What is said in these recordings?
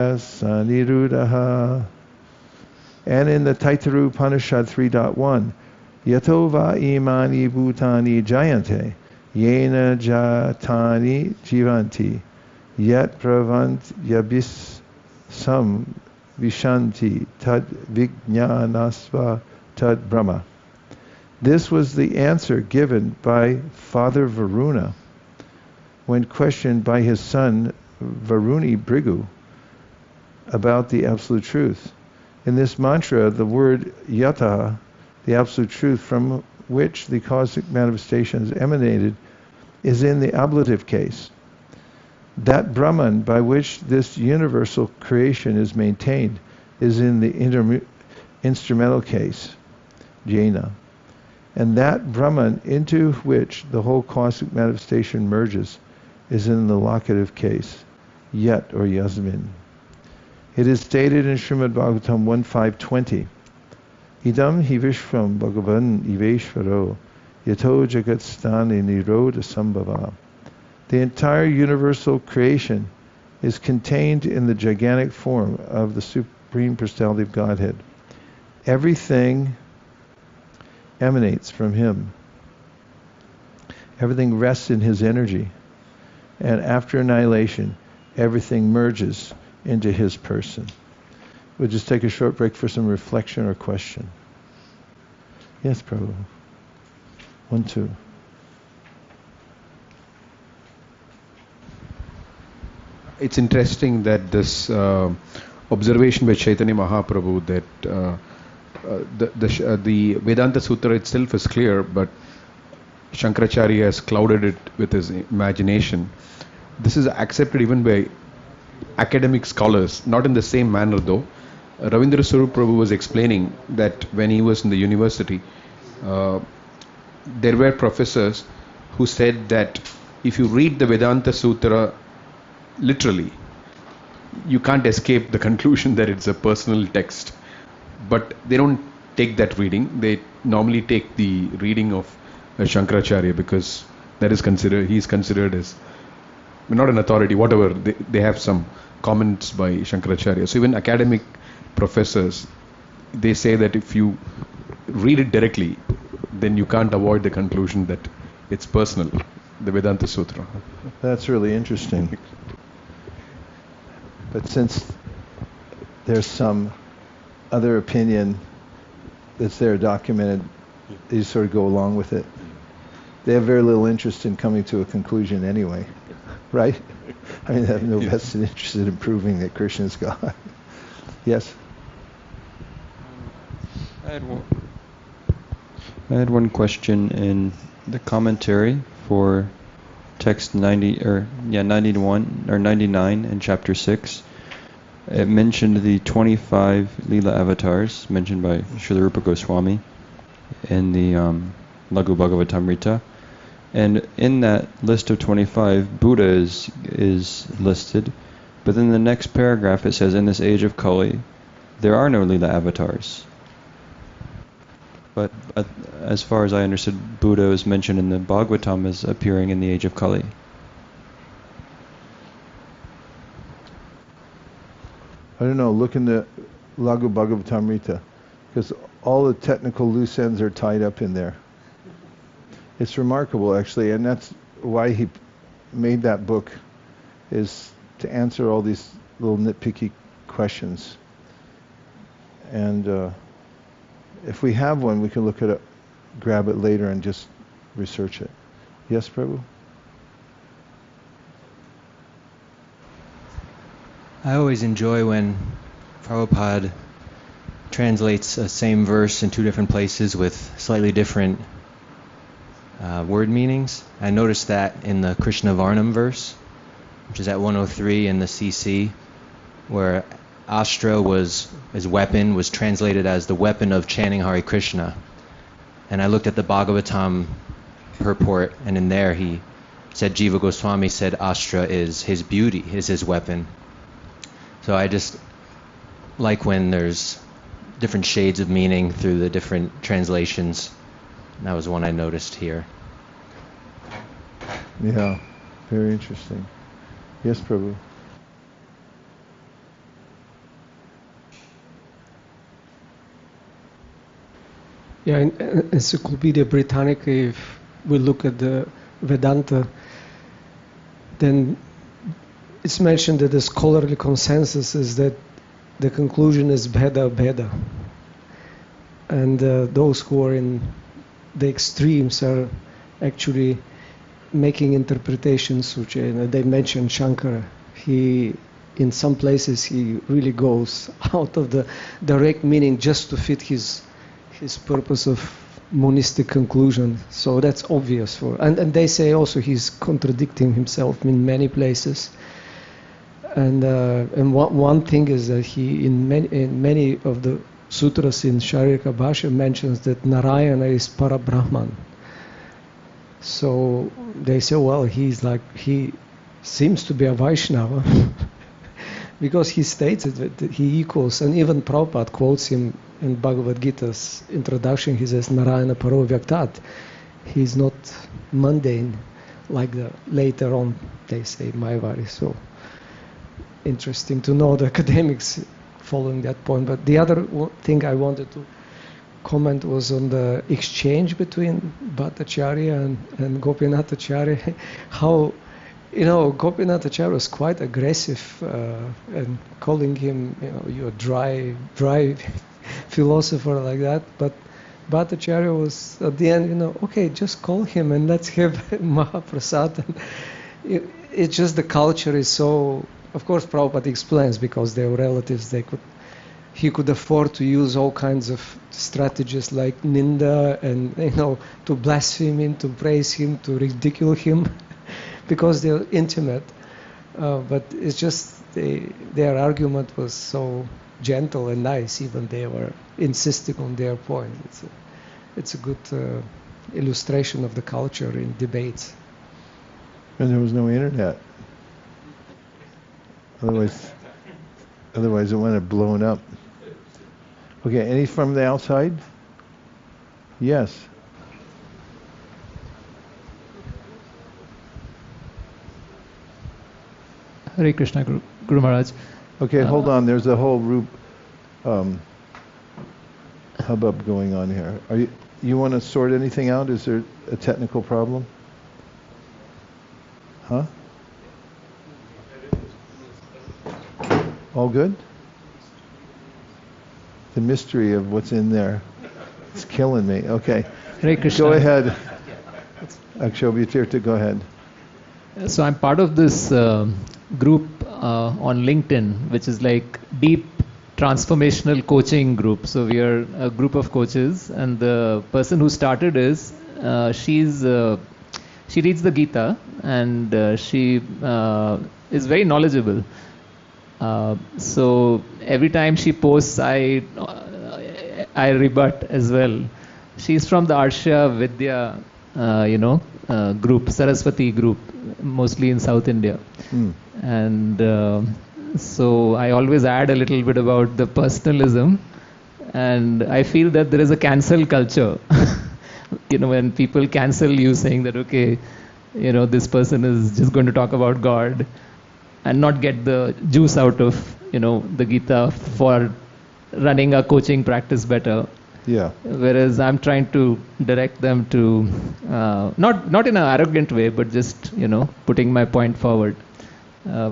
Sanirudaha. And in the Taitaru Upanishad 3.1, Yato va imani bhutani jayante, yena jatani jivanti, yat pravant yabis sam vishanti tad vijnanasva tad brahma. This was the answer given by Father Varuna when questioned by his son Varuni Brigu about the Absolute Truth. In this mantra, the word yata, the Absolute Truth from which the cosmic manifestations emanated, is in the ablative case. That Brahman by which this universal creation is maintained is in the instrumental case, jnana. And that Brahman into which the whole cosmic manifestation merges is in the locative case, yat or yasmin. It is stated in Srimad Bhagavatam 1.5.20, Idam hi vishvam bhagavan iveshvaro yato jagat sthani nirodha sambhava. The entire universal creation is contained in the gigantic form of the Supreme Personality of Godhead. Everything emanates from Him. Everything rests in His energy. And after annihilation, everything merges into His person. We'll just take a short break for some reflection or question. Yes, Prabhu. 1, 2. It's interesting that this observation by Chaitanya Mahaprabhu that the Vedanta Sutra itself is clear, but Shankaracharya has clouded it with his imagination. This is accepted even by academic scholars, not in the same manner though. Ravindra Swarup Prabhu was explaining that when he was in the university, there were professors who said that if you read the Vedanta Sutra literally, you can't escape the conclusion that it's a personal text. But they don't take that reading. They normally take the reading of Shankaracharya because that is considered, he is considered as not an authority, whatever. They have some comments by Shankaracharya. So even academic professors, they say that if you read it directly, then you can't avoid the conclusion that it's personal, the Vedanta Sutra. That's really interesting. But since there's some other opinion that's there documented, they sort of go along with it. They have very little interest in coming to a conclusion anyway, right? I mean, they have no vested interest in proving that Krishna is God. Yes? I had one question in the commentary for text 91 or 99 in chapter 6. It mentioned the 25 Lila avatars mentioned by Srila Rupa Goswami in the Laghu Bhagavatamrita. And in that list of 25, Buddha is listed. But then the next paragraph it says, in this age of Kali, there are no Lila avatars. But as far as I understood, Buddha is mentioned in the Bhagavatam as appearing in the age of Kali. I don't know, look in the Laghu Bhagavatamrita, because all the technical loose ends are tied up in there. It's remarkable, actually, and that's why he made that book, is to answer all these little nitpicky questions. And if we have one, we can look at it, grab it later and just research it. Yes, Prabhu? I always enjoy when Prabhupada translates a same verse in two different places with slightly different word meanings. I noticed that in the Krishna Varnam verse, which is at 103 in the CC, where Astra his weapon was translated as the weapon of chanting Hare Krishna. And I looked at the Bhagavatam purport, and in there he said Jiva Goswami said Astra is his beauty, is his weapon. So I just like when there's different shades of meaning through the different translations. And that was one I noticed here. Yeah, very interesting. Yes, Prabhu. Yeah, in Encyclopedia Britannica, if we look at the Vedanta, then it's mentioned that the scholarly consensus is that the conclusion is Bheda. And those who are in the extremes are actually making interpretations, which they mentioned Shankara. In some places, he really goes out of the direct meaning just to fit his purpose of monistic conclusion. So that's obvious and they say also he's contradicting himself in many places. And one thing is that he in many of the sutras in Sharika Bhasha mentions that Narayana is Parabrahman. So they say, well, he seems to be a Vaishnava because he states that he equals, and even Prabhupada quotes him in Bhagavad Gita's introduction. He says, Narayana Paro Vyaktat. He's not mundane like later on they say Mayavadi. So interesting to know the academics following that point. But the other thing I wanted to comment was on the exchange between Bhattacharya and Gopinathacharya. How, Gopinathacharya was quite aggressive and calling him, you're a dry philosopher like that. But Bhattacharya was at the end, okay, just call him and let's have Mahaprasad. And it's just the culture is so. Of course, Prabhupada explains because they were relatives. He could afford to use all kinds of strategies like ninda and to blaspheme him, to praise him, to ridicule him, because they're intimate. But it's just their argument was so gentle and nice. Even they were insisting on their point. It's a good illustration of the culture in debates. And there was no internet. Otherwise it would have blown up. Okay, any from the outside? Yes. Hare Krishna, Guru Maharaj. Okay, hold on. There's a whole hubbub going on here. You want to sort anything out? Is there a technical problem? Huh? All good? The mystery of what's in there. It's killing me. Okay. Hare Krishna. Go ahead. Akshobhyatirtha, go ahead. So I'm part of this group on LinkedIn, which is like deep transformational coaching group. So we are a group of coaches, and the person who started is she reads the Gita, and she is very knowledgeable. So every time she posts, I rebut as well. She's from the Arsha Vidya, group, Saraswati group, mostly in South India. And so I always add a little bit about the personalism, and I feel that there is a cancel culture. When people cancel you, saying that, okay, this person is just going to talk about God and not get the juice out of, the Gita for running a coaching practice better. Yeah. Whereas I'm trying to direct them to, not in an arrogant way, but just, putting my point forward,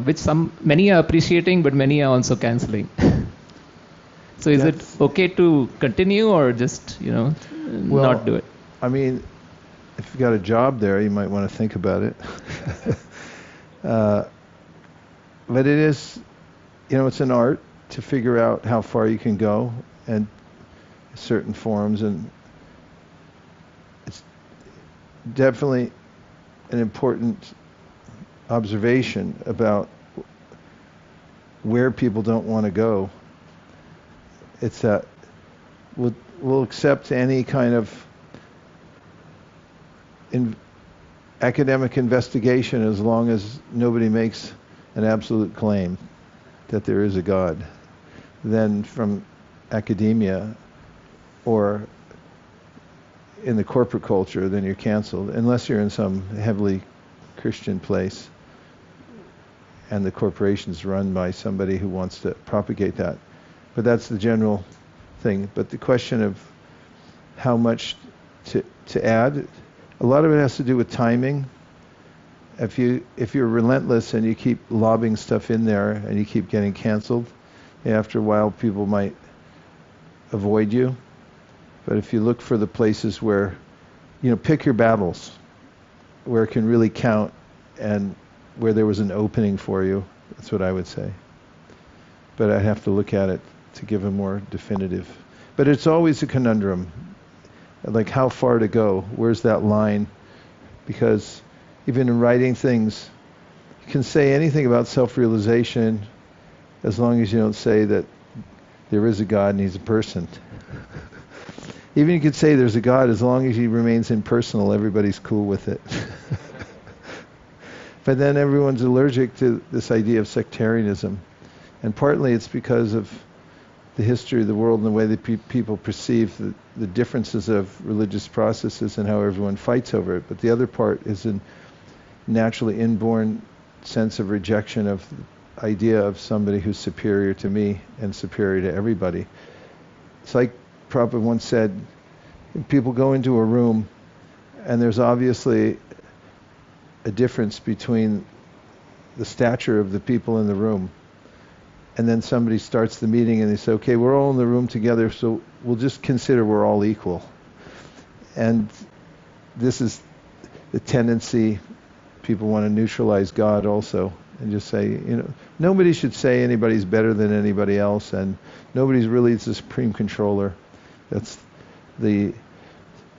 which many are appreciating, but many are also canceling. So is it okay to continue or just, not do it? I mean, if you've got a job there, you might want to think about it. But it is, it's an art to figure out how far you can go and certain forms, and it's definitely an important observation about where people don't want to go. It's that we'll accept any kind of academic investigation as long as nobody makes an absolute claim that there is a God. Then from academia or in the corporate culture, then you're canceled, unless you're in some heavily Christian place and the corporation's run by somebody who wants to propagate that. But that's the general thing. But the question of how much to add. A lot of it has to do with timing. If you're relentless and you keep lobbing stuff in there and you keep getting canceled, after a while people might avoid you. But if you look for the places where, pick your battles, where it can really count and where there was an opening for you, that's what I would say. But I have to look at it to give a more definitive. But it's always a conundrum, like how far to go, where's that line? Because even in writing things, you can say anything about self-realization as long as you don't say that there is a God and he's a person. Even you could say there's a God as long as he remains impersonal, everybody's cool with it. But then everyone's allergic to this idea of sectarianism. And partly it's because of the history of the world and the way that people perceive the differences of religious processes and how everyone fights over it. But the other part is a naturally inborn sense of rejection of the idea of somebody who's superior to me and superior to everybody. It's like Prabhupada once said, people go into a room and there's obviously a difference between the stature of the people in the room. And then somebody starts the meeting and they say, okay, we're all in the room together, so we'll just consider we're all equal. And this is the tendency, people want to neutralize God also and just say, nobody should say anybody's better than anybody else and nobody's really the supreme controller. That's the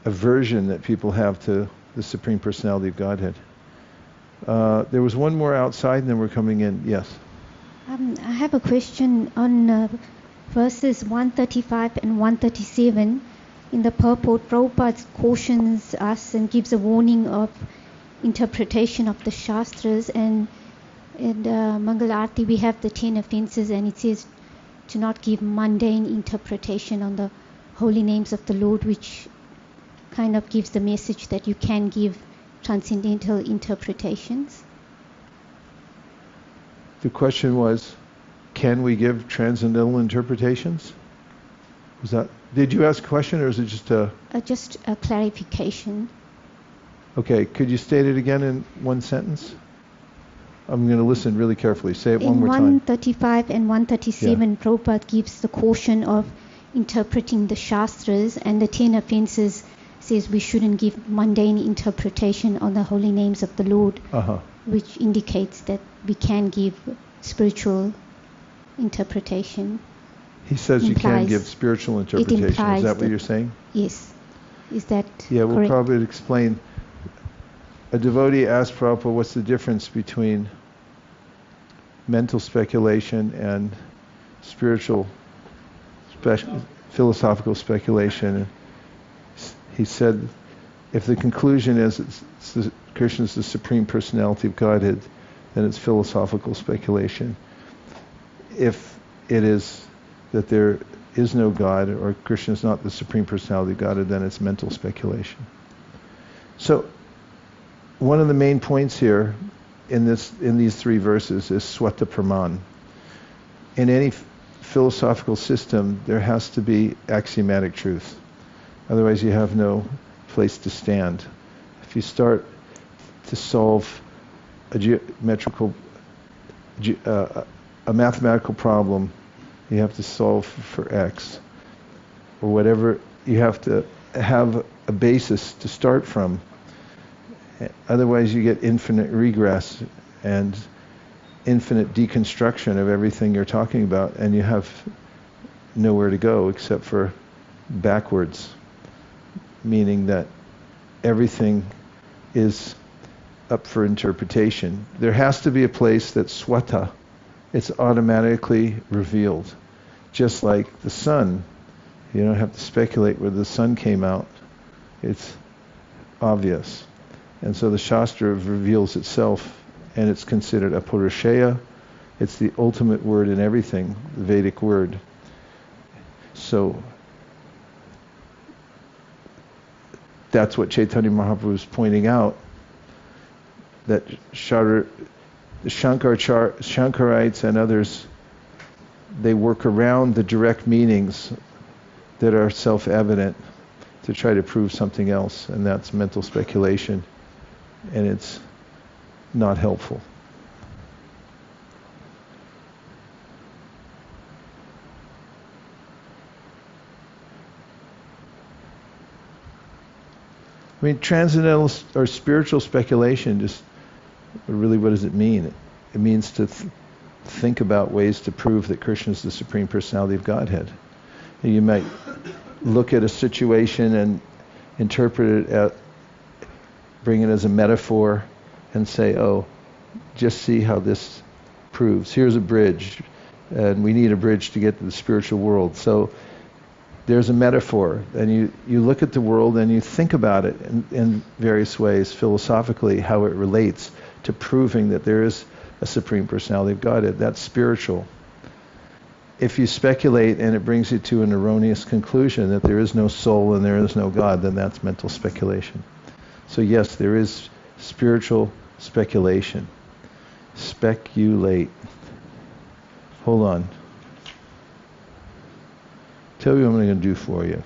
aversion that people have to the Supreme Personality of Godhead. There was one more outside and then we're coming in. Yes. I have a question on verses 135 and 137. In the purport, Prabhupada cautions us and gives a warning of interpretation of the Shastras. And in Mangal Arati we have the 10 offenses, and it says to not give mundane interpretation on the holy names of the Lord, which kind of gives the message that you can give transcendental interpretations. The question was, can we give transcendental interpretations? Was that? Did you ask a question, or is it just a? Just a clarification. Okay, could you state it again in one sentence? I'm going to listen really carefully. Say it one more time. In 135 and 137, Prabhupada gives the caution of interpreting the Shastras, and the 10 offenses says we shouldn't give mundane interpretation on the holy names of the Lord, which indicates that we can give spiritual interpretation. He says you can give spiritual interpretation. Is that what you're saying? Yes. Is that Yeah, we'll correct? probably explain. A devotee asked Prabhupada what's the difference between mental speculation and spiritual, philosophical speculation. He said, if the conclusion is Krishna is the Supreme Personality of Godhead, then it's philosophical speculation. If it is that there is no God, or Krishna is not the Supreme Personality of Godhead, then it's mental speculation. So, one of the main points here in these three verses is Swata Praman. In any philosophical system, there has to be axiomatic truth. Otherwise, you have no place to stand. If you start to solve a mathematical problem, you have to solve for x, or whatever. You have to have a basis to start from. Otherwise, you get infinite regress and infinite deconstruction of everything you're talking about, and you have nowhere to go except for backwards, meaning that everything is up for interpretation. There has to be a place that's swata. It's automatically revealed. Just like the sun. You don't have to speculate where the sun came out. It's obvious. And so the Shastra reveals itself, and it's considered a Purusheya. It's the ultimate word in everything, the Vedic word. So that's what Caitanya Mahaprabhu is pointing out, that the Shankarites and others, they work around the direct meanings that are self-evident to try to prove something else, and that's mental speculation, and it's not helpful. I mean, transcendental or spiritual speculation, just really, what does it mean? It means to think about ways to prove that Krishna is the Supreme Personality of Godhead. And you might look at a situation and interpret it, bring it as a metaphor, and say, oh, just see how this proves. Here's a bridge, and we need a bridge to get to the spiritual world. So there's a metaphor, and you look at the world and you think about it in various ways, philosophically, how it relates to proving that there is a Supreme Personality of Godhead. That's spiritual. If you speculate and it brings you to an erroneous conclusion that there is no soul and there is no God, then that's mental speculation. So yes, there is spiritual speculation. Speculate. Hold on. Tell you what I'm going to do for you.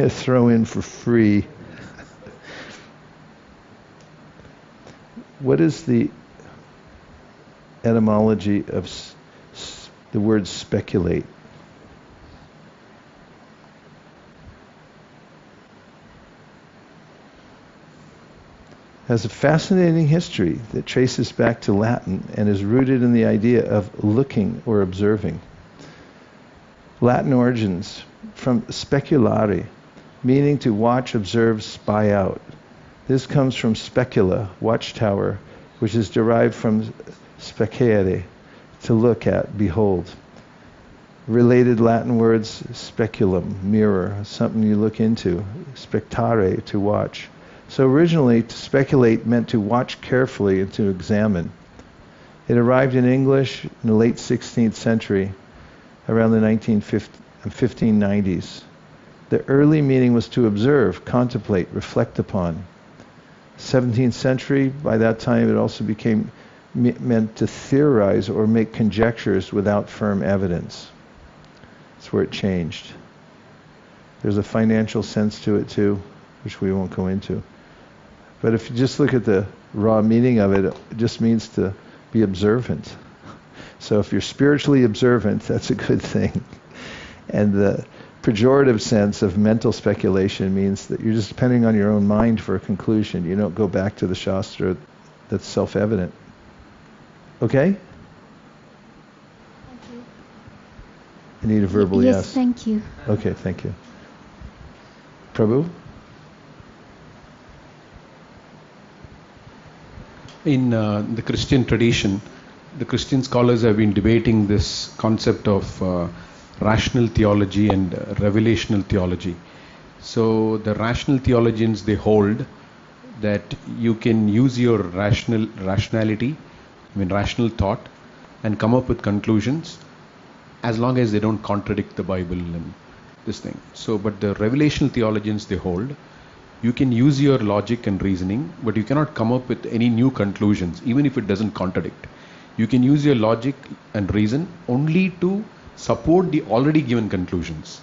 Throw in for free. What is the etymology of the word speculate? Has a fascinating history that traces back to Latin and is rooted in the idea of looking or observing. Latin origins from speculare, meaning to watch, observe, spy out. This comes from specula, watchtower, which is derived from specere, to look at, behold. Related Latin words, speculum, mirror, something you look into, spectare, to watch. So originally, to speculate meant to watch carefully and to examine. It arrived in English in the late 16th century, around the 1590s. The early meaning was to observe, contemplate, reflect upon. 17th century, by that time it also became meant to theorize or make conjectures without firm evidence. That's where it changed. There's a financial sense to it too, which we won't go into. But if you just look at the raw meaning of it, it just means to be observant. So if you're spiritually observant, that's a good thing. And the pejorative sense of mental speculation means that you're just depending on your own mind for a conclusion. You don't go back to the Shastra that's self-evident. Okay? Thank you. I need a verbal yes. yes. Thank you. Okay, thank you. Prabhu? In the Christian tradition, the Christian scholars have been debating this concept of rational theology and revelational theology. So the rational theologians, they hold that you can use your rationality, rational thought, and come up with conclusions as long as they don't contradict the Bible and this thing. So, but the revelational theologians, they hold you can use your logic and reasoning, but you cannot come up with any new conclusions, even if it doesn't contradict. You can use your logic and reason only to support the already given conclusions.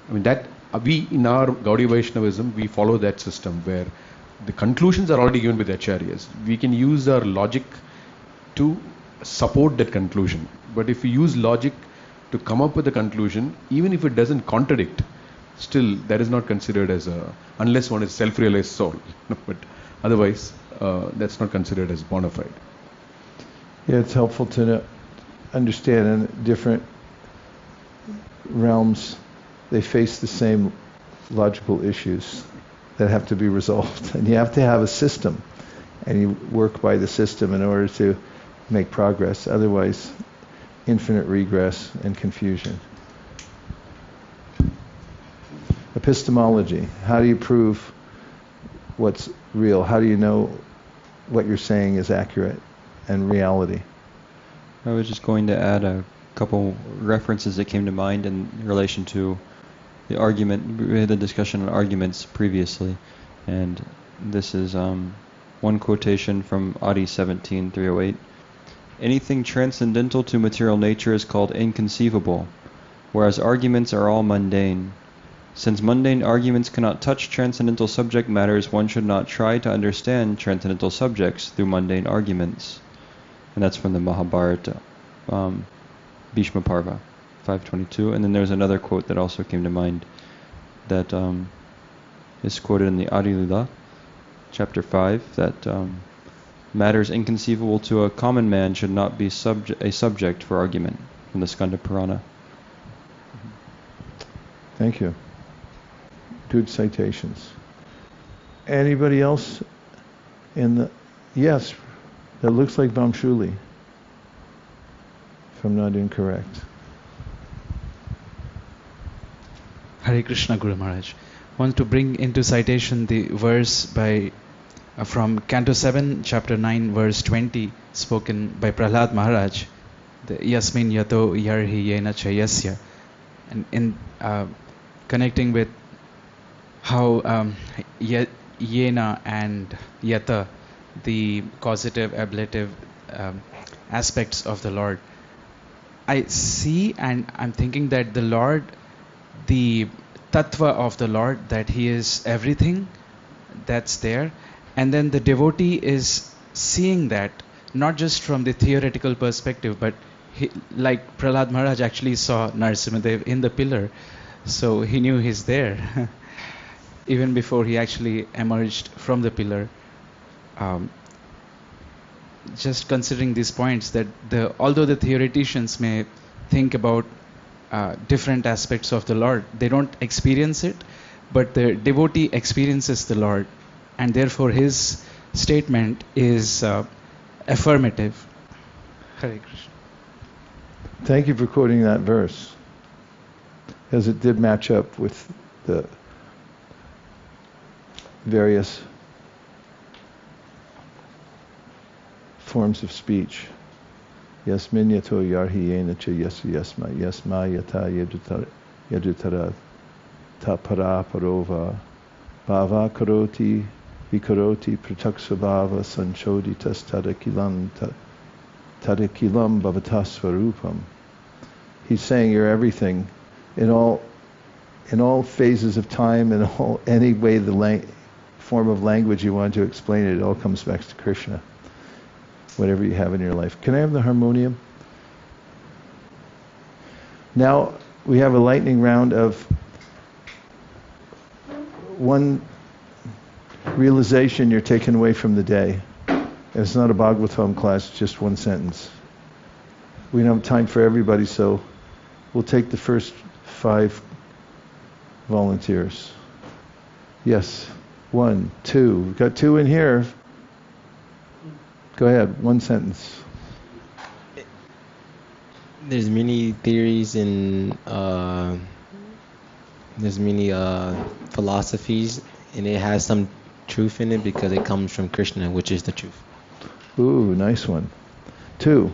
That we in our Gaudiya Vaishnavism, we follow that system where the conclusions are already given with acharyas. We can use our logic to support that conclusion. But if we use logic to come up with a conclusion, even if it doesn't contradict, still that is not considered as unless one is self-realized soul. But otherwise, that's not considered as bona fide. Yeah, it's helpful to understand in different realms they face the same logical issues that have to be resolved. And you have to have a system, and you work by the system in order to make progress. Otherwise, infinite regress and confusion. Epistemology. How do you prove what's real? How do you know what you're saying is accurate and reality? I was just going to add a couple references that came to mind in relation to the argument. We had the discussion on arguments previously, and this is one quotation from Adi 17:308. Anything transcendental to material nature is called inconceivable, whereas arguments are all mundane. Since mundane arguments cannot touch transcendental subject matters, one should not try to understand transcendental subjects through mundane arguments. And that's from the Mahabharata, Bhishma Parva, 522. And then there's another quote that also came to mind that is quoted in the Adi Lila, chapter 5, that matters inconceivable to a common man should not be a subject for argument, from the Skanda Purana. Thank you. Good citations. Anybody else in the... Yes, that looks like Vamshuli, if I'm not incorrect. Hare Krishna, Guru Maharaj. I want to bring into citation the verse by from Canto 7, Chapter 9, verse 20, spoken by Prahlad Maharaj, the Yasmin Yato Yarhi Yena Chayasya, and in connecting with how Yena and Yata, the causative, ablative aspects of the Lord, I see and I'm thinking that the Lord, the tattva of the Lord, that He is everything that's there, and then the devotee is seeing that not just from the theoretical perspective, but like Prahlad Maharaj actually saw Narasimhadev in the pillar, so he knew he's there even before he actually emerged from the pillar. Just considering these points, that although the theoreticians may think about different aspects of the Lord, they don't experience it, but the devotee experiences the Lord, and therefore his statement is affirmative. Hare Krishna. Thank you for quoting that verse, as it did match up with the various forms of speech. Yasmin yato yarhi yena cha yasma yata yadutara tapara parova bhava karoti vikaroti prataksvabhava sanchoditas tadakilam bhavatasvarupam. He's saying you're everything in all phases of time, in any way the form of language you want to explain it, it all comes back to Krishna. Whatever you have in your life. Can I have the harmonium? Now we have a lightning round of one realization you're taking away from the day. And it's not a Bhagavatam class, it's just one sentence. We don't have time for everybody, so we'll take the first 5 volunteers. Yes, 1, 2. We've got 2 in here. Go ahead, one sentence. There's many theories and there's many philosophies, and it has some truth in it because it comes from Krishna, which is the truth. Ooh, nice one. 2.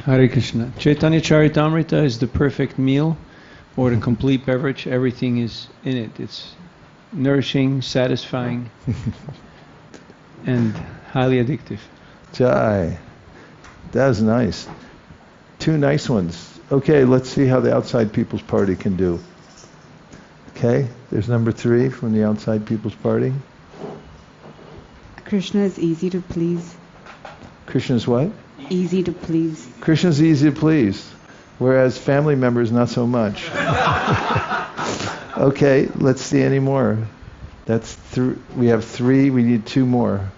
Hare Krishna. Caitanya Charitamrita is the perfect meal or the complete beverage. Everything is in it. It's nourishing, satisfying, and highly addictive. Jai. That's nice. 2 nice ones. Okay, let's see how the Outside People's Party can do. Okay, there's number 3 from the Outside People's Party. Krishna is easy to please. Krishna's what? Easy to please. Krishna's easy to please, whereas family members not so much. Okay, let's see any more. That's we have 3, we need 2 more.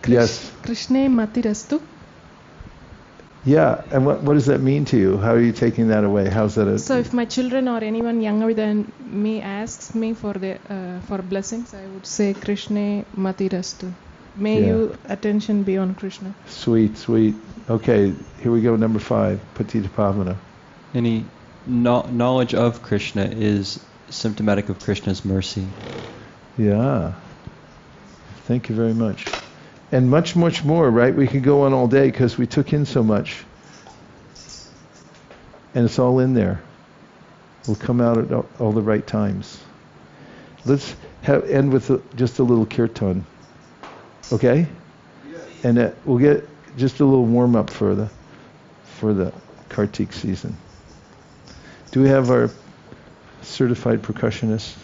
Yes. Krishna matirastu. Yeah, and what does that mean to you? How are you taking that away? How's that? So if my children or anyone younger than me asks me for blessings, I would say Krishna matirastu. May your attention be on Krishna. Sweet, sweet. Okay, here we go, number 5, Patita Pavana. Any knowledge of Krishna is symptomatic of Krishna's mercy. Yeah. Thank you very much. And much, much more, right? We could go on all day because we took in so much. And it's all in there. We'll come out at all the right times. Let's end with just a little kirtan. Okay? And we'll get just a little warm up for the for the Kartik season. Do we have our certified percussionists?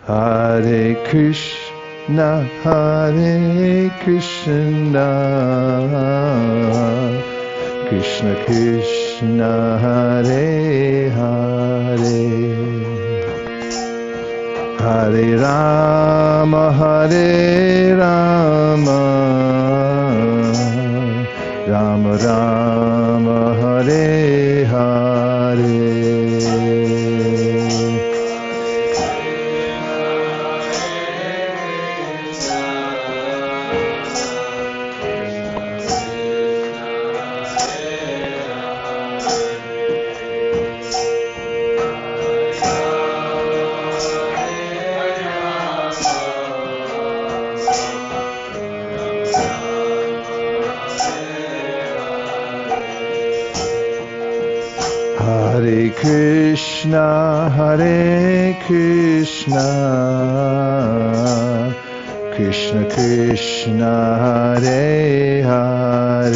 Hare Krishna, Hare Krishna, Krishna Krishna, Hare Hare, Hare Rama, Hare Rama, Rama Rama, Hare Hare. Hare Krishna, Hare Krishna, Krishna Krishna, Hare Hare,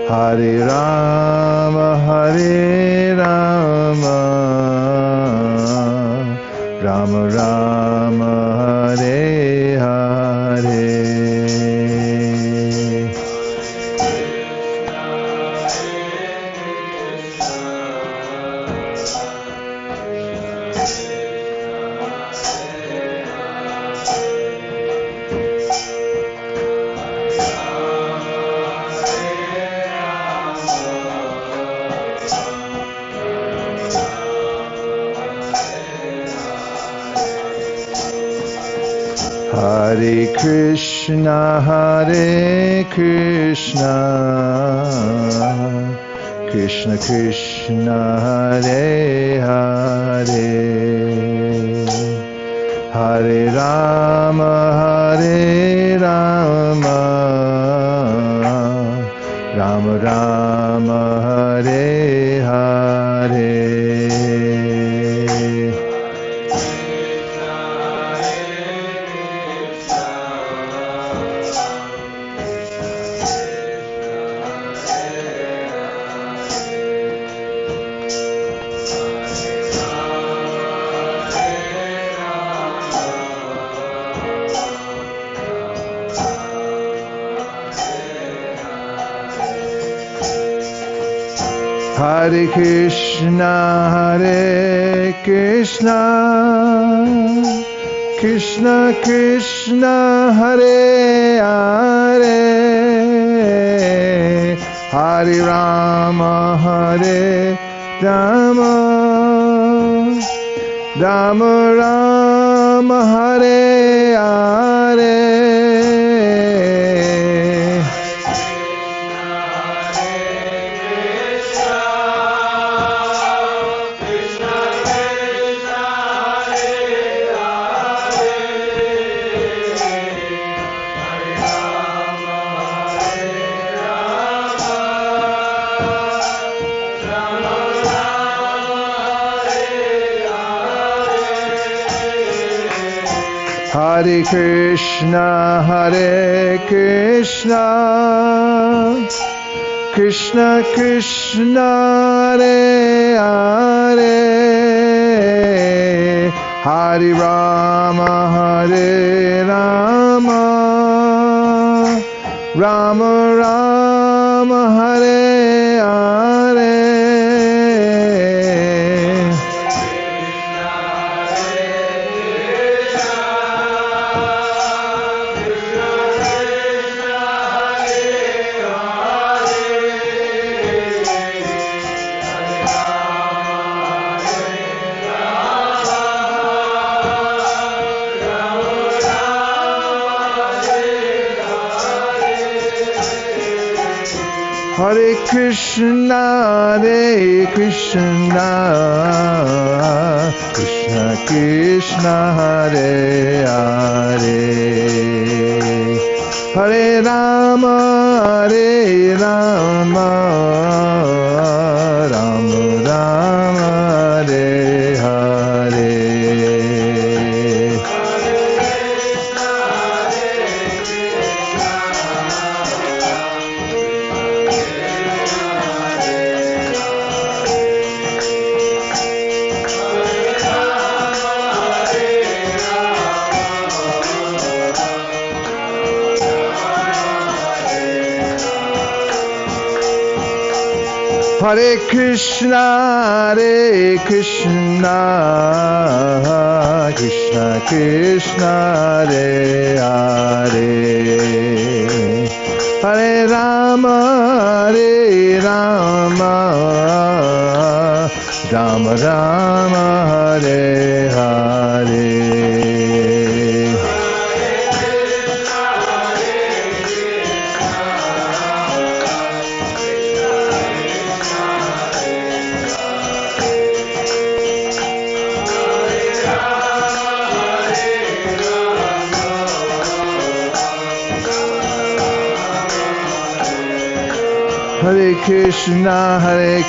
Hare Rama, Hare Rama, Rama Rama, Hare Hare. Hare Krishna, Hare Krishna, Krishna Krishna, Hare Hare, Hare Rama, Hare Rama, Rama Rama, Hare Hare. Hare Krishna, Hare Krishna, Krishna Krishna, Hare Hare, Hare Rama, Hare Rama, Rama Rama, Hare Hare. Hare Krishna, Hare Krishna, Krishna Krishna, Hare Hare, Hare Rama, Hare Rama, Rama Rama, Hare Hare. Hare Krishna, Hare Krishna, Krishna Krishna, Hare Hare, Hare Rama, Hare Rama, Rama Rama, Hare Hare Krishna, Krishna Krishna, Hare Hare, Hare Rama, Rama Rama, Hare Hare. Hare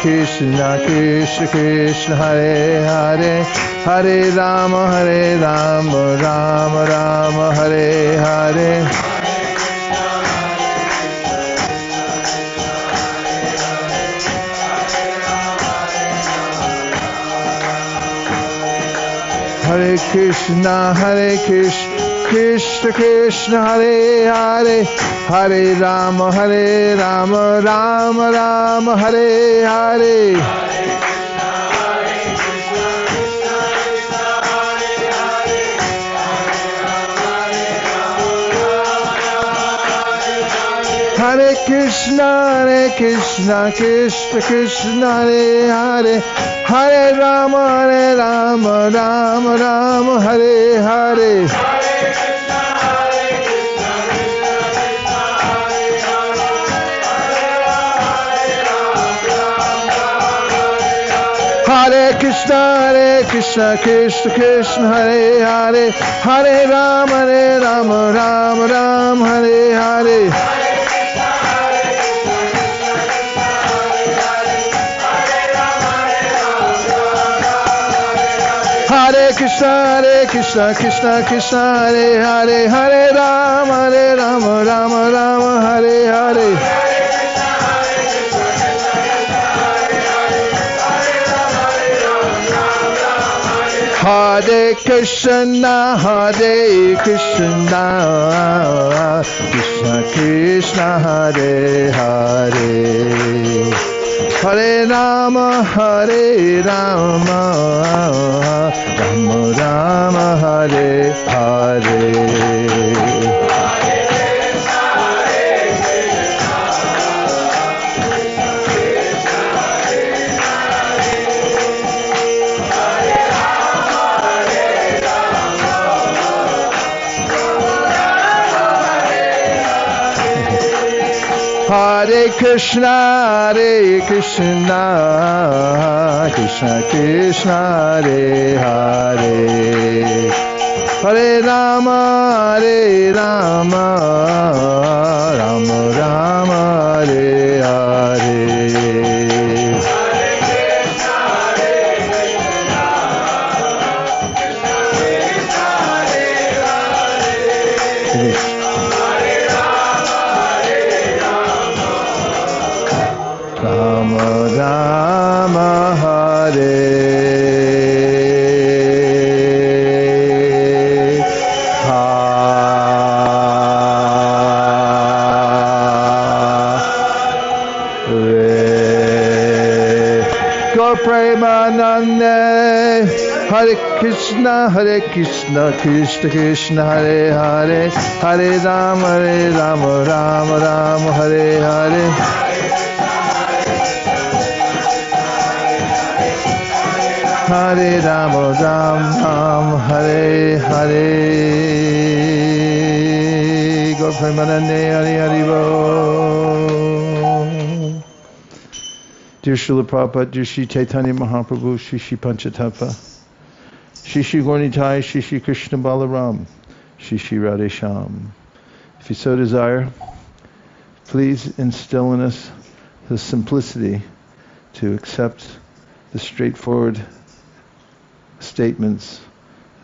Krishna, Krishna Krishna, Hare Hare, Hare Rama, Rama Rama, Hare Hare. Hare Krishna, Krishna Krishna, Hare Hare, Hare Rama, Rama Rama, Hare Hare. Hare Krishna, Krishna Krishna, Hare Hare, Hare Rama, Rama Rama, Hare Hare. Hare Krishna, Krishna Krishna, Hare Hare, Hare Rama, Rama Rama, Hare Hare. Hare Krishna, Krishna Krishna, Hare Hare, Hare Rama, Rama Rama, Hare Hare. Hare Krishna, Krishna Krishna, Hare Hare, Hare Rama, Rama Rama, Hare Hare. Hare Krishna, Krishna Krishna, Hare Hare, Hare Rama, Rama Rama, Hare Hare. Rama Rama, Hare Hare. Gaur Premanande, Hare Krishna, Krishna Krishna, Hare Hare, Hare Rama, Rama Rama, Hare Hare. Hare Rama, Rama Hare Hare. Gaur Premanande, Hare Hare Bol. Dear Srila Prabhupada, dear Shri Caitanya Mahaprabhu, Shri Shri Panchatattva, Shri Shri Gaurnitai, Shri Shri Krishna Balaram, Shri Shri Radhe Shyam. If you so desire, please instill in us the simplicity to accept the straightforward statements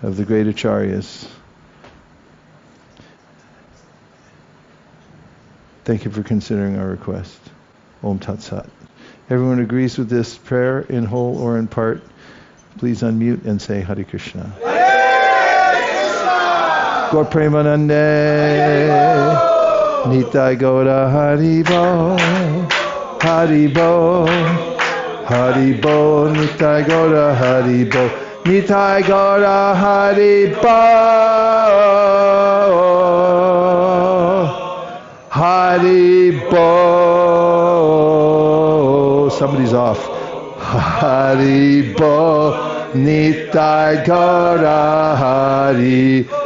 of the great acharyas. Thank you for considering our request. Om Tat Sat. Everyone agrees with this prayer in whole or in part. Please unmute and say Hare Krishna. Hare Krishna. Gaur Premanande. Nitai Gaura Haribo. Haribo. Haribo, Nitai Gaura Haribo, Nitai Gaura Haribo, Haribo. Somebody's off. Haribo, Nitai Gaura Haribo.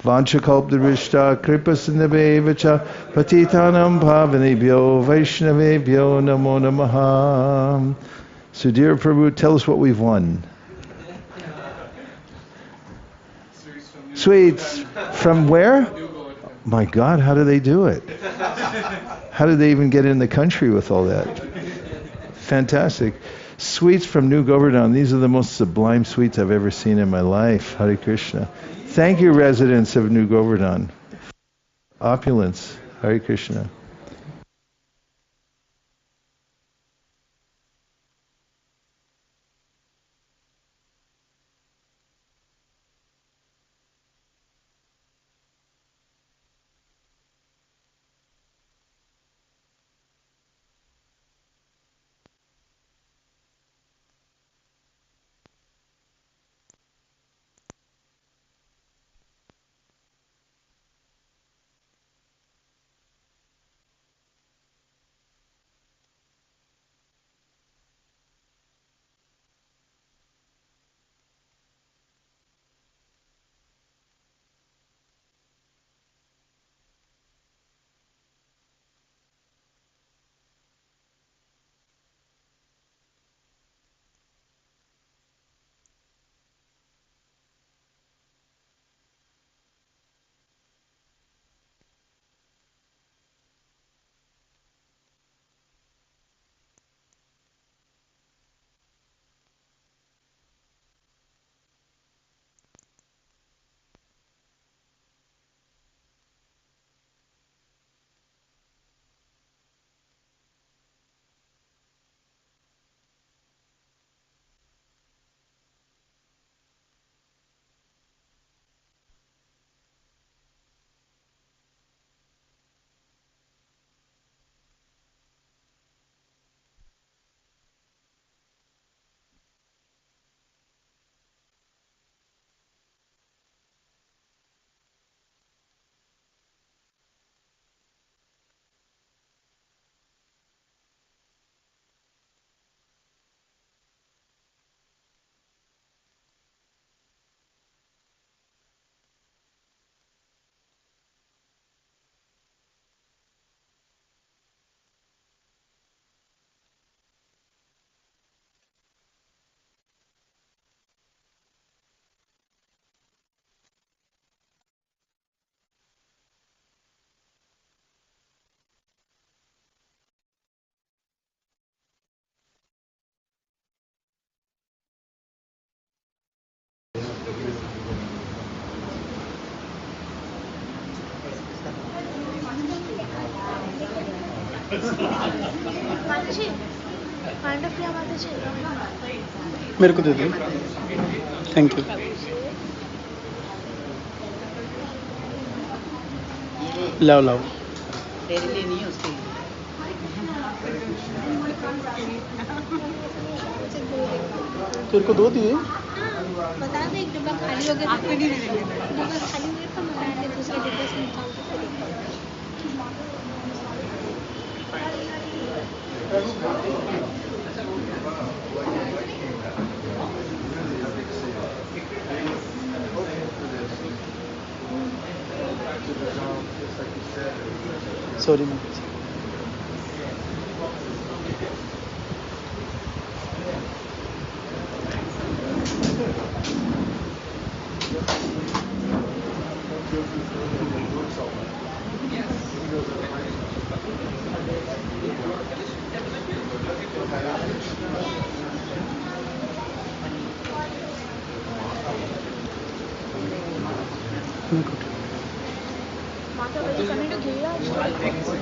Vanchakalptarishta kripasindavevacha patitanam pavanebhyo vaishnavebhyo namo namaha. So dear Prabhu, tell us what we've won. Sweets. From where? My God, how do they do it? How did they even get in the country with all that? Fantastic. Sweets from New Govardhana. These are the most sublime sweets I've ever seen in my life. Hare Krishna. Thank you, residents of New Govardhana. Opulence. Hare Krishna. मेरे को दे दो thank you लाओ लाओ तेरे लिए नहीं उसके लिए तेरे को दो दिए बता दे एक डब्बा खाली हो गया आपको नहीं मिलेगा डब्बा खाली हो गया तो मंगा के दूसरे डब्बे से निकाल sorry ma'am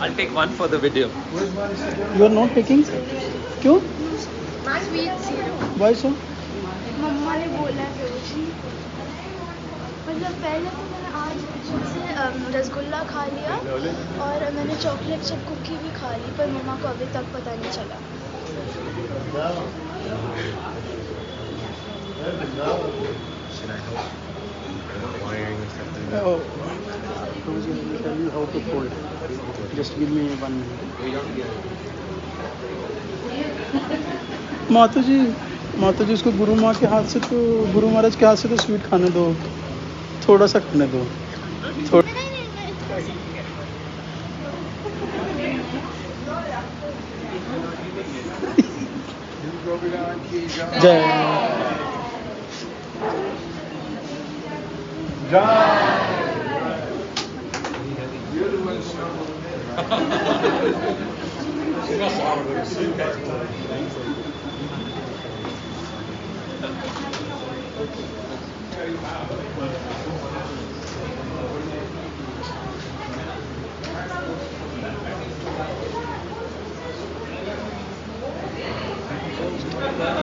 I'll take one for the video. You are not taking? क्यों? Sweet zero. Why so? मम्मा ने बोला है मतलब पहले तो मैंने आज से रसगुल्ला खा लिया और मैंने चॉकलेट चिप कुकी भी खा ली, पर मम्मा को अभी तक पता नहीं चला. Should I help? Wiring or something? Oh, Prabhuji, I will tell you how to fold. Just give me 1 minute. माता जी उसको गुरु माँ के हाथ से तो गुरु महाराज के हाथ से तो स्वीट खाने दो, थोड़ा सा खाने दो. जय